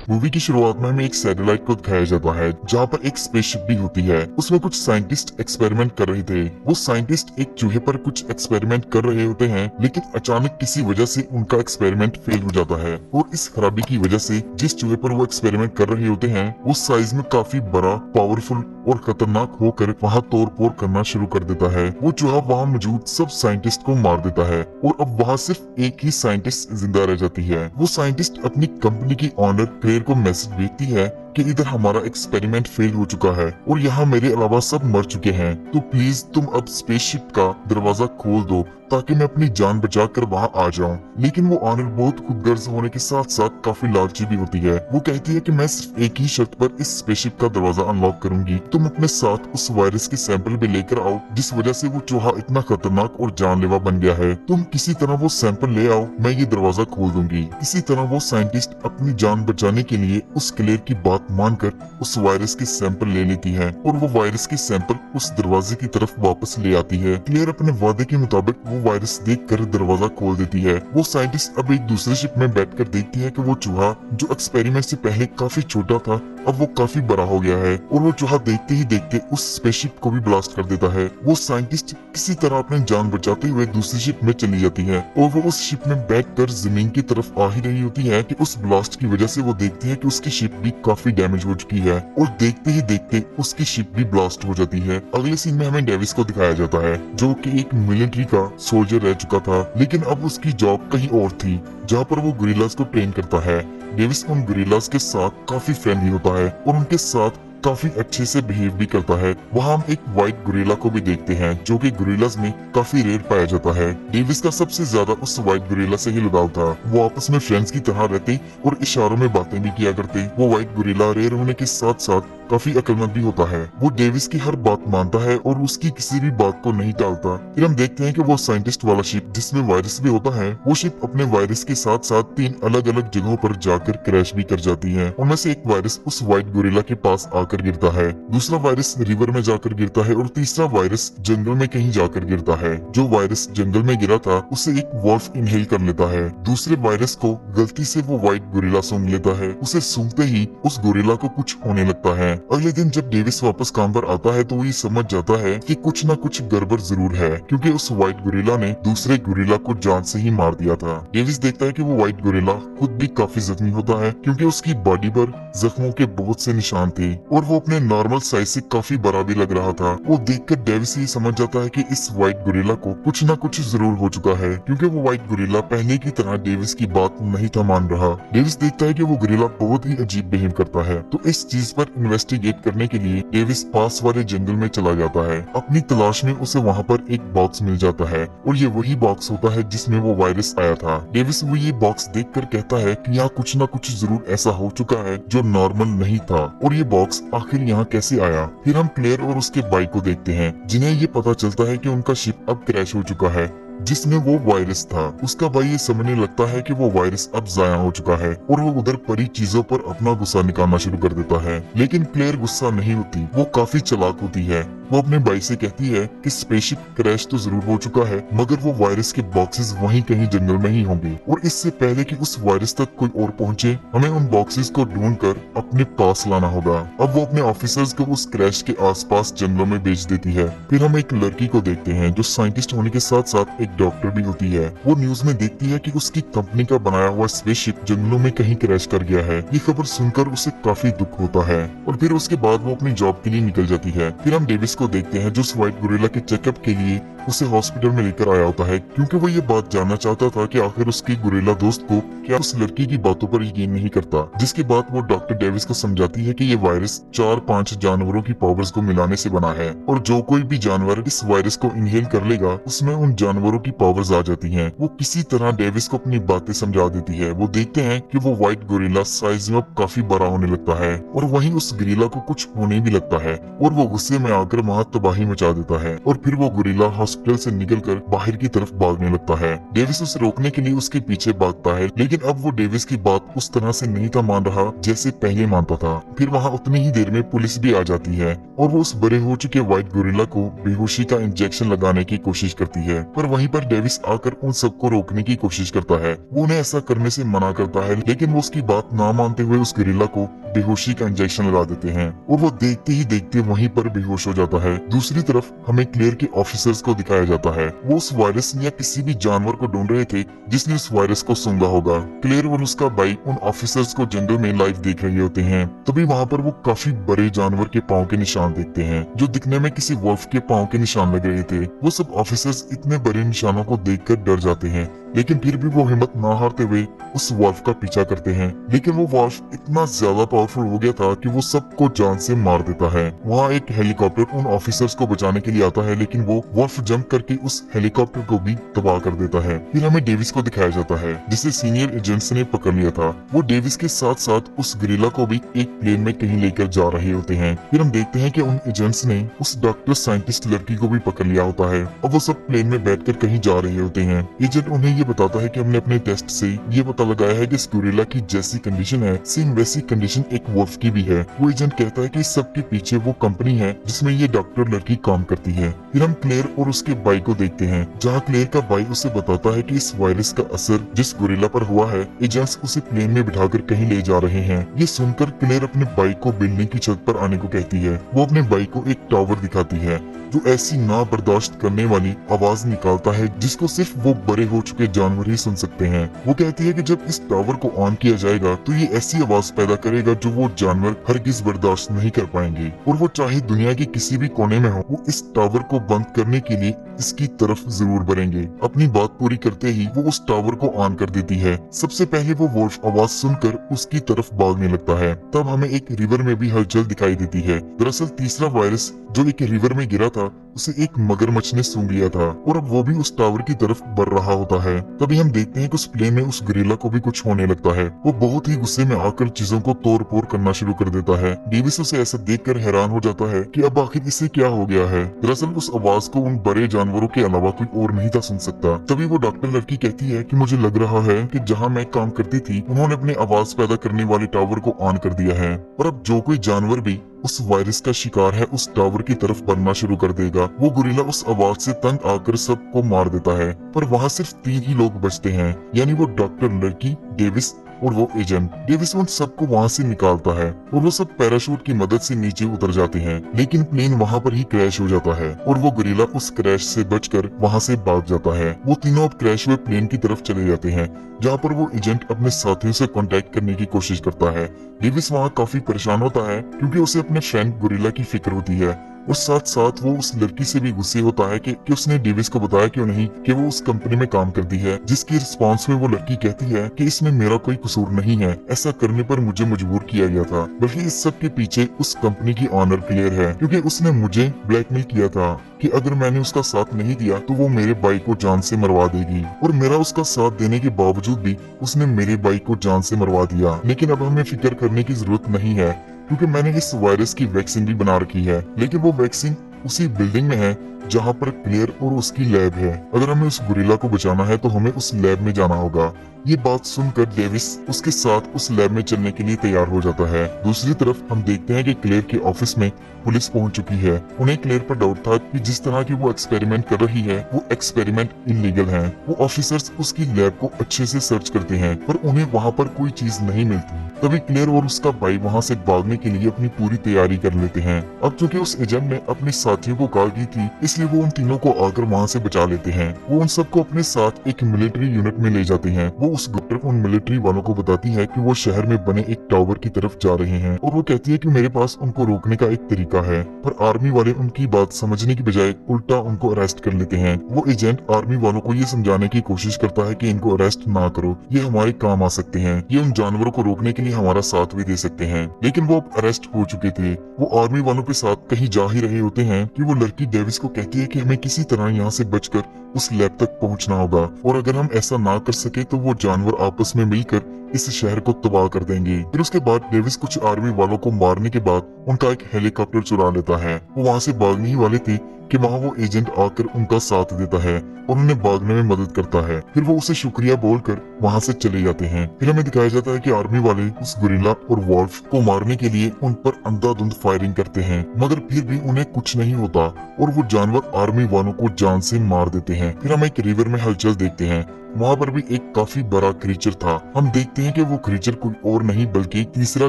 Movie की शुरुआत में हमें एक सैटेलाइट को दिखाया जाता है जहाँ पर एक स्पेसशिप भी होती है। उसमें कुछ साइंटिस्ट एक्सपेरिमेंट कर रहे थे। वो साइंटिस्ट एक चूहे पर कुछ एक्सपेरिमेंट कर रहे होते हैं, लेकिन अचानक किसी वजह से उनका एक्सपेरिमेंट फेल हो जाता है और इस खराबी की वजह से जिस चूहे पर वो एक्सपेरिमेंट कर रहे होते हैं वो साइज में काफी बड़ा, पावरफुल और खतरनाक होकर वहाँ तोड़-फोड़ करना शुरू कर देता है। वो चूहा वहाँ मौजूद सब साइंटिस्ट को मार देता है और अब वहाँ सिर्फ एक ही साइंटिस्ट जिंदा रह जाती है। वो साइंटिस्ट अपनी कंपनी की ऑनर क्लेयर को मैसेज भेजती है कि इधर हमारा एक्सपेरिमेंट फेल हो चुका है और यहाँ मेरे अलावा सब मर चुके हैं, तो प्लीज तुम अब स्पेसशिप का दरवाजा खोल दो ताकि मैं अपनी जान बचाकर वहाँ आ जाऊँ। लेकिन वो ऑनर बहुत खुदगर्ज होने के साथ साथ काफी लालची भी होती है। वो कहती है कि मैं सिर्फ एक ही शर्त पर इस स्पेसशिप का दरवाजा अनलॉक करूंगी, तुम अपने साथ उस वायरस के सैंपल भी लेकर आओ जिस वजह से वो चूहा इतना खतरनाक और जानलेवा बन गया है। तुम किसी तरह वो सैंपल ले आओ, मैं ये दरवाजा खोल दूंगी। इसी तरह वो साइंटिस्ट अपनी जान बचाने के लिए उस क्लेयर की बात मानकर उस वायरस के सैंपल ले लेती है और वो वायरस के सैंपल उस दरवाजे की तरफ वापस ले आती है। क्लेयर अपने वादे के मुताबिक वो वायरस देखकर दरवाजा खोल देती है। वो साइंटिस्ट अब एक दूसरे शिप में बैठकर देखती है कि वो चूहा जो एक्सपेरिमेंट से पहले काफी छोटा था अब वो काफी बड़ा हो गया है और वो चूहा देखते ही देखते उस स्पेसशिप को भी ब्लास्ट कर देता है। वो साइंटिस्ट किसी तरह अपनी जान बचाते हुए दूसरी शिप में चली जाती है और वो उस शिप में बैठकर जमीन की तरफ आ ही रही होती है कि उस ब्लास्ट की वजह से वो देखती है कि उसकी शिप भी काफी डैमेज हो चुकी है और देखते ही देखते उसकी शिप भी ब्लास्ट हो जाती है। अगले सीन में हमें डेविस को दिखाया जाता है जो कि एक मिलिट्री का सोल्जर रह चुका था, लेकिन अब उसकी जॉब कहीं और थी जहाँ पर वो गोरिल्लास को ट्रेन करता है। डेविस उन गोरिल्लास के साथ काफी फ्रेंडली होता है और उनके साथ काफी अच्छे से बिहेव भी करता है। वहाँ हम एक व्हाइट गोरिल्ला को भी देखते हैं जो कि गोरिल्लास में काफी रेयर पाया जाता है। डेविस का सबसे ज्यादा उस व्हाइट गोरिल्ला से ही लगाव था। वो आपस में फ्रेंड्स की तरह रहते और इशारों में बातें भी किया करते। वो व्हाइट गोरिल्ला रेयर होने के साथ साथ काफी अक्लमंद भी होता है। वो डेविस की हर बात मानता है और उसकी किसी भी बात को नहीं टालता। फिर हम देखते हैं कि वो साइंटिस्ट वाला शिप जिसमें वायरस भी होता है, वो शिप अपने वायरस के साथ साथ 3 अलग अलग जगहों पर जाकर क्रैश भी कर जाती है। उनमें से एक वायरस उस व्हाइट गोरिल्ला के पास आकर गिरता है, दूसरा वायरस रिवर में जाकर गिरता है और तीसरा वायरस जंगल में कहीं जाकर गिरता है। जो वायरस जंगल में गिरा था उसे एक वॉल्फ इनहेल कर लेता है। दूसरे वायरस को गलती से वो व्हाइट गोरिल्ला सूंघ लेता है। उसे सूंघते ही उस गोरिल्ला को कुछ होने लगता है। अगले दिन जब डेविस वापस काम पर आता है तो वो ये समझ जाता है कि कुछ न कुछ गड़बड़ जरूर है, क्योंकि उस व्हाइट गोरिल्ला ने दूसरे गोरिल्ला को जान से ही मार दिया था। डेविस देखता है कि वो व्हाइट गोरिल्ला खुद भी काफी जख्मी होता है क्योंकि उसकी बॉडी पर जख्मों के बहुत से निशान थे और वो अपने नॉर्मल साइज से काफी बड़ा भी लग रहा था। वो देखकर डेविस ये समझ जाता है कि इस व्हाइट गोरिल्ला को कुछ न कुछ जरूर हो चुका है, क्योंकि वो व्हाइट गोरिल्ला पहले की तरह डेविस की बात नहीं था मान रहा। डेविस देखता है कि वो गोरिल्ला बहुत ही अजीब बिहेव करता है, तो इस चीज पर इन्वेस्टिगेट करने के लिए डेविस पास वाले जंगल में चला जाता है। अपनी तलाश में उसे वहाँ पर एक बॉक्स मिल जाता है और ये वही बॉक्स होता है जिसमें वो वायरस आया था। डेविस वो ये बॉक्स देखकर कहता है कि यहाँ कुछ न कुछ जरूर ऐसा हो चुका है जो नॉर्मल नहीं था और ये बॉक्स आखिर यहाँ कैसे आया। फिर हम क्लेयर और उसके भाई को देखते हैं जिन्हें ये पता चलता है कि उनका शिप अब क्रैश हो चुका है जिसमें वो वायरस था। उसका भाई ये समझने लगता है कि वो वायरस अब जाया हो चुका है और वो उधर परी चीजों पर अपना गुस्सा निकालना शुरू कर देता है, लेकिन क्लेयर गुस्सा नहीं होती, वो काफी चालाक होती है। वो अपने भाई से कहती है कि स्पेसशिप क्रैश तो जरूर हो चुका है मगर वो वायरस के बॉक्सेस वहीं कहीं जंगल में ही होंगे और इससे पहले कि उस वायरस तक कोई और पहुंचे हमें उन बॉक्सेस को ढूंढकर अपने पास लाना होगा। अब वो अपने ऑफिसर्स को उस क्रैश के आसपास जंगलों में भेज देती है। फिर हम एक लड़की को देखते हैं जो साइंटिस्ट होने के साथ साथ एक डॉक्टर भी होती है। वो न्यूज में देखती है कि उसकी कंपनी का बनाया हुआ स्पेसशिप जंगलों में कहीं क्रैश कर गया है। ये खबर सुनकर उसे काफी दुख होता है और फिर उसके बाद वो अपनी जॉब के लिए निकल जाती है। फिर हम डेविस को देखते हैं जो उस व्हाइट गोरिल्ला के चेकअप के लिए उसे हॉस्पिटल में लेकर आया होता है, क्योंकि वो ये बात जानना चाहता था कि आखिर उसके गोरिल्ला दोस्त को क्या उस लड़की की बातों पर यकीन नहीं करता। जिसके बाद वो डॉक्टर डेविस को समझाती है कि ये वायरस 4-5 जानवरों की पावर्स को मिलाने से बना है और जो कोई भी जानवर इस वायरस को इनहेल कर लेगा उसमें उन जानवरों की पावर्स आ जाती हैं। वो किसी तरह डेविस को अपनी बातें समझा देती है। वो देखते हैं कि वो व्हाइट गोरिल्ला साइज में अब काफी बड़ा होने लगता है और वहीं उस गोरिल्ला को कुछ होने भी लगता है और वो गुस्से में आकर वहाँ तबाही मचा देता है और फिर वो गोरिल्ला हॉस्पिटल से निकलकर बाहर की तरफ भागने लगता है। डेविस उसे रोकने के लिए उसके पीछे भागता है, लेकिन अब वो डेविस की बात उस तरह से नहीं था मान रहा जैसे पहले मानता था। फिर वहाँ उतनी ही देर में पुलिस भी आ जाती है और वो उस बड़े हो चुके व्हाइट गोरिल्ला को बेहोशी का इंजेक्शन लगाने की कोशिश करती है, पर वहीं वहीं पर डेविस आकर उन सबको रोकने की कोशिश करता है। वो उन्हें ऐसा करने से मना करता है, लेकिन वो उसकी बात ना मानते हुए उस गोरिल्ला को बेहोशी का इंजेक्शन लगा देते हैं और वो देखते ही देखते वहीं पर बेहोश हो जाता है। दूसरी तरफ हमें क्लेयर के ऑफिसर्स को दिखाया जाता है। वो उस वायरस या किसी भी जानवर को ढूंढ रहे थे जिसने उस वायरस को सूंघा होगा। क्लेयर और उसका भाई उन ऑफिसर्स को जंगल में लाइव देख रहे होते हैं। तभी वहाँ पर वो काफी बड़े जानवर के पाँव के निशान देखते हैं जो दिखने में किसी वॉल्फ के पाँव के निशान लग रहे थे। वो सब ऑफिसर्स इतने बड़े निशानों को देखकर डर जाते हैं, लेकिन फिर भी वो हिम्मत ना हारते हुए उस वॉल्फ का पीछा करते हैं। लेकिन वो वॉल्फ इतना ज्यादा पावरफुल हो गया था कि वो सबको जान से मार देता है। वहाँ एक हेलीकॉप्टर उन ऑफिसर्स को बचाने के लिए आता है, लेकिन वो वॉल्फ जंप करके उस हेलीकॉप्टर को भी तबाह कर देता है। फिर हमें डेविस को दिखाया जाता है जिसे सीनियर एजेंट्स ने पकड़ लिया था। वो डेविस के साथ साथ उस गोरिल्ला को भी एक प्लेन में कहीं लेकर जा रहे होते हैं। फिर हम देखते हैं कि उन एजेंट्स ने उस डॉक्टर साइंटिस्ट लड़की को भी पकड़ लिया होता है और वो सब प्लेन में बैठकर कहीं जा रहे होते हैं। एजेंट उन्हें ये बताता है कि हमने अपने टेस्ट से ये पता लगाया है कि इस गोरिल्ला की जैसी कंडीशन है, सेम वैसी कंडीशन एक वॉल्फ की भी है। वो एजेंट कहता है कि इस सब के पीछे वो कंपनी है जिसमें ये डॉक्टर लड़की काम करती है। फिर हम क्लेयर और उसके भाई को देखते हैं, जहाँ क्लेयर का भाई उसे बताता है कि इस वायरस का असर जिस गोरिल्ला पर हुआ है, एजेंट्स उसे प्लेन में बिठाकर कहीं ले जा रहे हैं। ये सुनकर क्लेयर अपने भाई को बिल्डिंग की छत पर आने को कहती है। वो अपने भाई को एक टावर दिखाती है जो ऐसी ना बर्दाश्त करने वाली आवाज निकालता है जिसको सिर्फ वो बड़े हो चुके जानवर ही सुन सकते हैं। वो कहती है कि जब इस टावर को ऑन किया जाएगा तो ये ऐसी आवाज पैदा करेगा जो वो जानवर हरगिज बर्दाश्त नहीं कर पाएंगे, और वो चाहे दुनिया के किसी भी कोने में हो, वो इस टावर को बंद करने के लिए इसकी तरफ जरूर बढ़ेंगे। अपनी बात पूरी करते ही वो उस टावर को ऑन कर देती है। सबसे पहले वो वॉल्फ आवाज सुनकर उसकी तरफ भागने लगता है। तब हमें एक रिवर में भी हलचल दिखाई देती है। दरअसल तीसरा वायरस जो एक रिवर में गिरा था उसे एक मगरमच्छ ने सूंघ लिया था और अब वो भी उस टावर की तरफ बढ़ रहा होता है। तभी हम देखते हैं कि उस प्लेन में उस गोरिल्ला को भी कुछ होने लगता है। वो बहुत ही गुस्से में आकर चीजों को तोड़ फोड़ करना शुरू कर देता है। डेविस उसे ऐसा देखकर हैरान हो जाता है कि अब आखिर इसे क्या हो गया है। दरअसल उस आवाज को उन बड़े जानवरों के अलावा कोई और नहीं था सुन सकता। तभी वो डॉक्टर लड़की कहती है कि मुझे लग रहा है कि जहाँ मैं काम करती थी उन्होंने अपने आवाज पैदा करने वाले टावर को ऑन कर दिया है, और अब जो कोई जानवर भी उस वायरस का शिकार है उस टावर की तरफ बढ़ना शुरू कर देगा। वो गोरिल्ला उस आवाज से तंग आकर सबको मार देता है, पर वहाँ सिर्फ 3 ही लोग बचते हैं, यानी वो डॉक्टर लड़की, डेविस और वो एजेंट। डेविस उन सबको वहाँ से निकालता है और वो सब पैराशूट की मदद से नीचे उतर जाते हैं, लेकिन प्लेन वहाँ पर ही क्रैश हो जाता है और वो गोरिल्ला उस क्रैश से बचकर वहाँ से भाग जाता है। वो तीनों अब क्रैश हुए प्लेन की तरफ चले जाते हैं, जहाँ पर वो एजेंट अपने साथियों से कांटेक्ट करने की कोशिश करता है। डेविस वहाँ काफी परेशान होता है क्योंकि उसे अपने फ्रेंड गोरिल्ला की फिक्र होती है, और साथ साथ वो उस लड़की से भी गुस्से होता है कि उसने डेविस को बताया क्यों नहीं कि वो उस कंपनी में काम करती है, जिसकी रिस्पांस में वो लड़की कहती है कि इसमें मेरा कोई कसूर नहीं है, ऐसा करने पर मुझे मजबूर किया गया था, बल्कि इस सब के पीछे उस कंपनी की ऑनर क्लियर है, क्योंकि उसने मुझे ब्लैकमेल किया था कि अगर मैंने उसका साथ नहीं दिया तो वो मेरे भाई को जान से मरवा देगी, और मेरा उसका साथ देने के बावजूद भी उसने मेरे भाई को जान से मरवा दिया। लेकिन अब हमें फिक्र करने की जरूरत नहीं है क्योंकि मैंने इस वायरस की वैक्सीन भी बना रखी है, लेकिन वो वैक्सीन उसी बिल्डिंग में है जहाँ पर क्लेयर और उसकी लैब है। अगर हमें उस गोरिल्ला को बचाना है तो हमें उस लैब में जाना होगा। ये बात सुनकर डेविस उसके साथ उस लैब में चलने के लिए तैयार हो जाता है। दूसरी तरफ हम देखते हैं कि क्लेयर के ऑफिस में पुलिस पहुंच चुकी है। उन्हें क्लेयर पर डाउट था कि जिस तरह की वो एक्सपेरिमेंट कर रही है वो एक्सपेरिमेंट इनलीगल है। वो ऑफिसर्स उसकी लैब को अच्छे से सर्च करते हैं पर उन्हें वहाँ पर कोई चीज नहीं मिलती। तभी क्लेयर और उसका भाई वहाँ से भागने के लिए अपनी पूरी तैयारी कर लेते हैं। अब चूंकि उस एजेंट ने अपने साथियों को कॉल की थी इसलिए वो उन तीनों को आकर वहाँ से बचा लेते हैं। वो उन सबको अपने साथ एक मिलिट्री यूनिट में ले जाते हैं। वो उस डॉक्टर उन मिलिट्री वालों को बताती है कि वो शहर में बने एक टावर की तरफ जा रहे हैं, और वो कहती है कि मेरे पास उनको रोकने का एक तरीका है, पर आर्मी वाले उनकी बात समझने की बजाय उल्टा उनको अरेस्ट कर लेते हैं। वो एजेंट आर्मी वालों को ये समझाने की कोशिश करता है कि इनको अरेस्ट ना करो, ये हमारे काम आ सकते हैं, ये उन जानवरों को रोकने के लिए हमारा साथ भी दे सकते हैं। लेकिन वो अब अरेस्ट हो चुके थे। वो आर्मी वालों के साथ कहीं जा ही रहे होते हैं कि वो लड़की डेविस को कहती है कि हमें किसी तरह यहाँ से बचकर उस लैब तक पहुंचना होगा, और अगर हम ऐसा ना कर सके तो वो जानवर आपस में मिलकर इस शहर को तबाह कर देंगे। फिर उसके बाद डेविस कुछ आर्मी वालों को मारने के बाद उनका एक हेलीकॉप्टर चुरा लेता है। वो वहाँ से भागने ही वाले थे कि वहाँ वो एजेंट आकर उनका साथ देता है और उन्हें भागने में मदद करता है। फिर वो उसे शुक्रिया बोलकर वहाँ से चले जाते हैं। फिर हमें दिखाया जाता है कि आर्मी वाले उस गोरिल्ला और वॉल्फ को मारने के लिए उन पर अंधाधुंध फायरिंग करते हैं, मगर फिर भी उन्हें कुछ नहीं होता और वो जानवर आर्मी वालों को जान से मार देते हैं। फिर हम एक रिवर में हलचल देखते हैं। वहाँ पर भी एक काफी बड़ा क्रीचर था। हम देखते हैं कि वो क्रीचर कोई और नहीं बल्कि तीसरा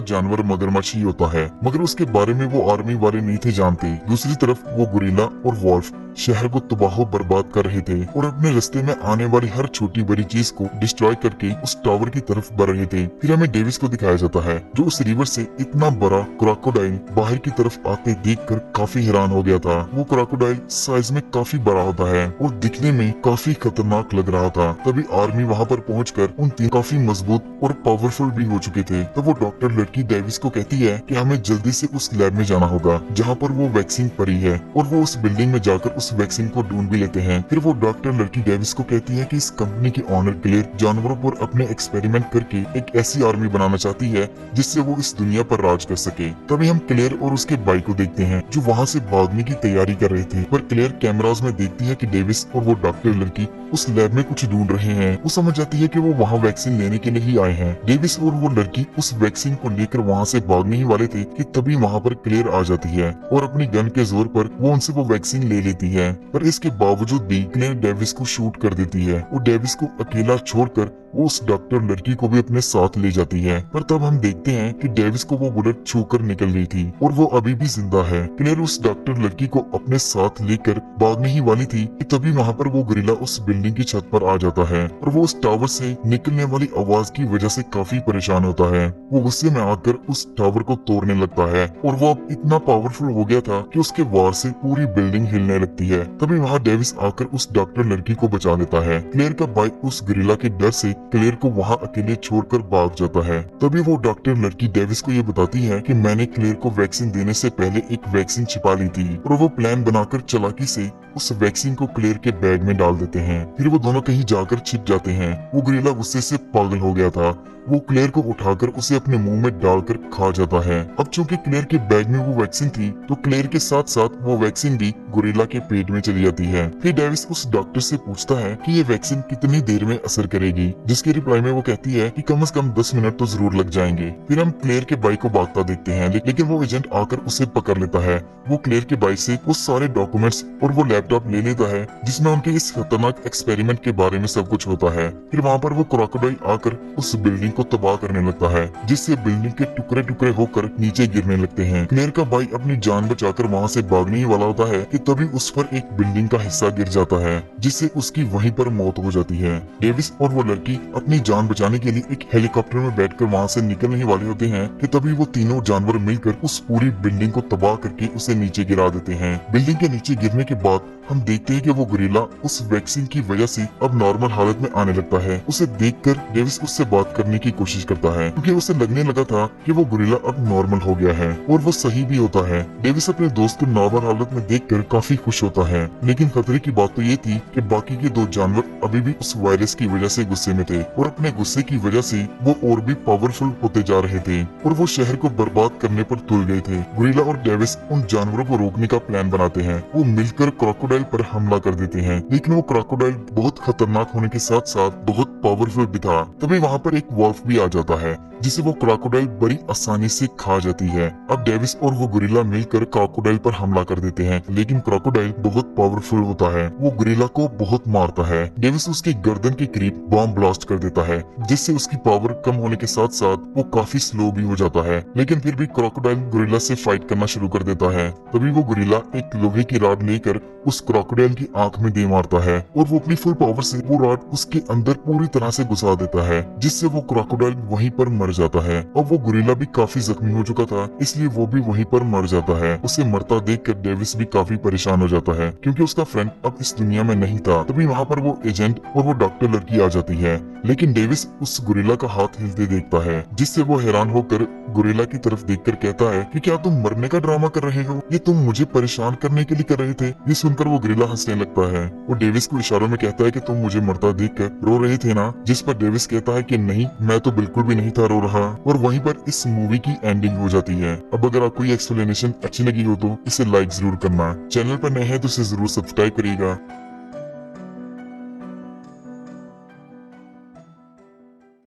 जानवर मगरमच्छ ही होता है, मगर उसके बारे में वो आर्मी वाले नहीं थे जानते। दूसरी तरफ वो गोरिल्ला और वॉल्फ शहर को तबाह बर्बाद कर रहे थे और अपने रास्ते में आने वाली हर छोटी बड़ी चीज को डिस्ट्रॉय करके उस टावर की तरफ बढ़ रहे थे। फिर हमें डेविस को दिखाया जाता है जो उस रिवर से इतना बड़ा क्रोकोडाइल बाहर की तरफ आते देखकर काफी हैरान हो गया था। वो क्रोकोडाइल साइज में काफी बड़ा होता है और दिखने में काफी खतरनाक लग रहा था। तभी आर्मी वहाँ पर पहुंचकर उन तीन काफी मजबूत और पावरफुल भी हो चुके थे। तब वो डॉक्टर लड़की डेविस को कहती है कि हमें जल्दी से उस लैब में जाना होगा जहाँ पर वो वैक्सीन पड़ी है, और वो उस बिल्डिंग में जाकर उस वैक्सीन को ढूंढ भी लेते हैं। फिर वो डॉक्टर लड़की डेविस को कहती है कि इस कंपनी की ऑनर क्लेयर जानवरों पर अपने एक्सपेरिमेंट करके एक ऐसी आर्मी बनाना चाहती है जिससे वो इस दुनिया पर राज कर सके। तभी हम क्लेयर और उसके भाई को देखते हैं जो वहाँ से भागने की तैयारी कर रहे थे, पर क्लेयर कैमरास में देखती है कि डेविस और वो डॉक्टर लड़की उस लैब में कुछ ढूंढ रहे हैं। वो समझ जाती है कि वो वहाँ वैक्सीन लेने के लिए ही आए हैं। डेविस और वो लड़की उस वैक्सीन को लेकर वहाँ से भागने ही वाले थे कि तभी वहाँ पर क्लेयर आ जाती है और अपनी गन के जोर पर वो उनसे वो वैक्सीन ले लेती है। पर इसके बावजूद भी क्लेयर डेविस को शूट कर देती है और डेविस को अकेला छोड़कर वो उस डॉक्टर लड़की को भी अपने साथ ले जाती है। पर तब हम देखते हैं कि डेविस को वो बुलेट छूकर निकल गई थी और वो अभी भी जिंदा है। क्लेयर उस डॉक्टर लड़की को अपने साथ लेकर भागने ही वाली थी कि तभी वहाँ पर वो गोरिल्ला उस बिल्डिंग की छत पर आ जाता है और वो उस टावर से निकलने वाली आवाज की वजह से काफी परेशान होता है। वो गुस्से में आकर उस टावर को तोड़ने लगता है और वो अब इतना पावरफुल हो गया था कि उसके वार से पूरी बिल्डिंग हिलने लगती है। तभी वहाँ डेविस आकर उस डॉक्टर लड़की को बचा लेता है। क्लेयर का भाई उस गोरिल्ला के डर से क्लेयर को वहाँ अकेले छोड़कर भाग जाता है। तभी वो डॉक्टर लड़की डेविस को ये बताती है कि मैंने क्लेयर को वैक्सीन देने से पहले एक वैक्सीन छिपा ली थी और वो प्लान बनाकर चालाकी से उस वैक्सीन को क्लेयर के बैग में डाल देते हैं। फिर वो दोनों कहीं जाकर छिप जाते हैं। वो गोरिल्ला गुस्से से पागल हो गया था। वो क्लेयर को उठाकर उसे अपने मुंह में डालकर खा जाता है। अब चूंकि क्लेयर के बैग में वो वैक्सीन थी तो क्लेयर के साथ साथ वो वैक्सीन भी गोरिल्ला के पेट में चली जाती है। फिर डेविस उस डॉक्टर से पूछता है कि ये वैक्सीन कितनी देर में असर करेगी, जिसके रिप्लाई में वो कहती है कि कम से कम 10 मिनट तो जरूर लग जाएंगे। फिर हम क्लेयर के भाई को भागता देखते हैं, लेकिन वो एजेंट आकर उसे पकड़ लेता है। वो क्लेयर के भाई से वो सारे डॉक्यूमेंट्स और वो लैपटॉप ले लेता है जिसमें उनके इस खतरनाक एक्सपेरिमेंट के बारे में सब कुछ होता है। फिर वहाँ पर वो क्रोकोडाइल आकर उस बिल्डिंग को तबाह करने लगता है, जिससे बिल्डिंग के टुकड़े टुकड़े होकर नीचे गिरने लगते हैं। क्लेयर का भाई अपनी जान बचाकर वहाँ से भागने ही वाला होता है कि तभी उस पर एक बिल्डिंग का हिस्सा गिर जाता है, जिससे उसकी वहीं पर मौत हो जाती है। डेविस और वो लड़की अपनी जान बचाने के लिए एक हेलीकॉप्टर में बैठकर वहाँ से निकलने ही वाले होते हैं कि तभी वो तीनों जानवर मिलकर उस पूरी बिल्डिंग को तबाह करके उसे नीचे गिरा देते हैं। बिल्डिंग के नीचे गिरने के बाद हम देखते हैं कि वो गोरिल्ला उस वैक्सीन की वजह से अब नॉर्मल हालत में आने लगता है। उसे देखकर डेविस उससे बात करने की कोशिश करता है क्योंकि उसे लगने लगा था कि वो गोरिल्ला अब नॉर्मल हो गया है और वो सही भी होता है। डेविस अपने दोस्त को नॉर्मल हालत में देखकर काफी खुश होता है, लेकिन खतरे की बात तो ये थी कि बाकी के दो जानवर अभी भी उस वायरस की वजह से गुस्से में थे और अपने गुस्से की वजह से वो और भी पावरफुल होते जा रहे थे और वो शहर को बर्बाद करने पर तुल गए थे। गोरिल्ला और डेविस उन जानवरों को रोकने का प्लान बनाते हैं। वो मिलकर क्रोकोडाइल पर हमला कर देते हैं, लेकिन वो क्रोकोडाइल बहुत खतरनाक होने के साथ साथ बहुत पावरफुल भी था। तभी वहाँ पर एक वॉल्फ भी आ जाता है जिसे वो क्रोकोडाइल बड़ी आसानी से खा जाती है। अब डेविस और वो गोरिल्ला मिलकर क्रोकोडाइल पर हमला कर देते हैं, लेकिन क्रोकोडाइल बहुत पावरफुल होता है। वो गोरिल्ला को बहुत मारता है। डेविस उसके गर्दन के करीब बॉम्ब ब्लास्ट कर देता है, जिससे उसकी पावर कम होने के साथ साथ वो काफी स्लो भी हो जाता है। लेकिन फिर भी क्रोकोडाइल गोरिल्ला से फाइट करना शुरू कर देता है। तभी वो गोरिल्ला एक लोहे की रॉड लेकर उस क्रोकोडाइल की आंख में दे मारता है और वो अपनी फुल पावर से वो रॉड उसके अंदर पूरी तरह से घुसा देता है, जिससे वो क्रोकोडाइल वहीं पर मर जाता है। अब वो गोरिल्ला भी काफी जख्मी हो चुका था, इसलिए वो भी वहीं पर मर जाता है। उसे मरता देखकर डेविस भी काफी परेशान हो जाता है क्योंकि उसका फ्रेंड अब इस दुनिया में नहीं था। तभी वहाँ पर वो एजेंट और वो डॉक्टर लड़की आ जाती है, लेकिन डेविस उस गोरिल्ला का हाथ हिलते देखता है, जिससे वो हैरान होकर गोरिल्ला की तरफ देखकर कहता है कि क्या तुम मरने का ड्रामा कर रहे हो? ये तुम मुझे परेशान करने के लिए कर रहे थे। ये सुनकर वो गोरिल्ला हंसने लगता है और डेविस को इशारों में कहता है कि तुम मुझे मरता जाता देखकर रो रहे थे ना, जिस पर डेविस कहता है कि नहीं, मैं तो बिल्कुल भी नहीं था रो रहा। और वहीं पर इस मूवी की एंडिंग हो जाती है। अब अगर आपको ये एक्सप्लेनेशन अच्छी लगी हो तो इसे लाइक जरूर करना, चैनल पर नए हैं तो इसे जरूर सब्सक्राइब करिएगा।